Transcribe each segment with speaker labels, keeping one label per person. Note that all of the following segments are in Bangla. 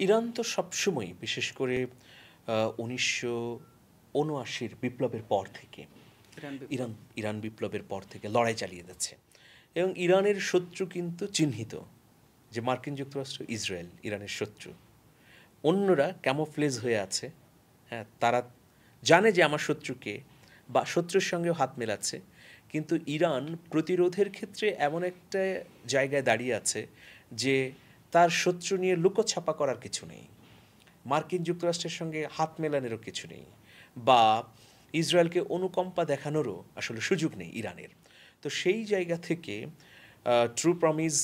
Speaker 1: ইরান তো সবসময় বিশেষ করে ১৯৭৯-র বিপ্লবের পর থেকে
Speaker 2: ইরান বিপ্লব।
Speaker 1: ইরান ইরান বিপ্লবের পর থেকে লড়াই চালিয়ে যাচ্ছে এবং ইরানের শত্রু কিন্তু চিহ্নিত যে মার্কিন যুক্তরাষ্ট্র, ইসরায়েল ইরানের শত্রু। অন্যরা ক্যামোফ্লেজ হয়ে আছে। হ্যাঁ, তারা জানে যে আমার শত্রুকে বা শত্রুর সঙ্গেও হাত মেলাচ্ছে, কিন্তু ইরান প্রতিরোধের ক্ষেত্রে এমন একটা জায়গায় দাঁড়িয়ে আছে যে তার শত্রু নিয়ে লুকোছাপা করার কিছু নেই, মার্কিন যুক্তরাষ্ট্রের সঙ্গে হাত মেলানোরও কিছু নেই, বা ইসরায়েলকে অনুকম্পা দেখানোরও আসলে সুযোগ নেই ইরানের। তো সেই জায়গা থেকে ট্রু প্রমিস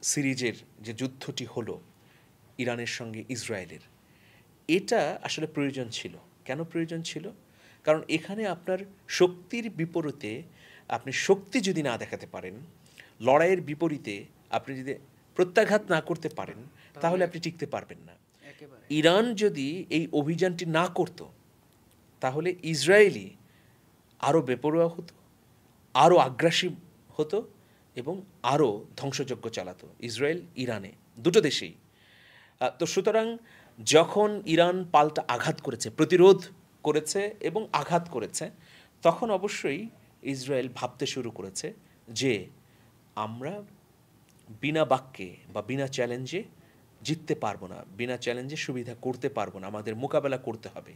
Speaker 1: সিরিজের যে যুদ্ধটি হলো ইরানের সঙ্গে ইসরায়েলের, এটা আসলে প্রয়োজন ছিল। কেন প্রয়োজন ছিল? কারণ এখানে আপনার শক্তির বিপরীতে আপনি শক্তি যদি না দেখাতে পারেন, লড়াইয়ের বিপরীতে আপনি যদি প্রত্যাঘাত না করতে পারেন, তাহলে আপনি টিকতে পারবেন না।
Speaker 2: একেবারে
Speaker 1: ইরান যদি এই অভিযানটি না করত, তাহলে ইসরায়েলি আরও বেপরোয়া হতো, আরও আগ্রাসী হতো এবং আরও ধ্বংসযজ্ঞ চালাতো ইসরায়েল ইরানে, দুটো দেশেই। তো সুতরাং যখন ইরান পাল্টা আঘাত করেছে, প্রতিরোধ করেছে এবং আঘাত করেছে, তখন অবশ্যই ইসরায়েল ভাবতে শুরু করেছে যে আমরা বিনা বাক্যে বা বিনা চ্যালেঞ্জে জিততে পারবো না, বিনা চ্যালেঞ্জে সুবিধা করতে পারবো না, আমাদের মোকাবেলা করতে হবে।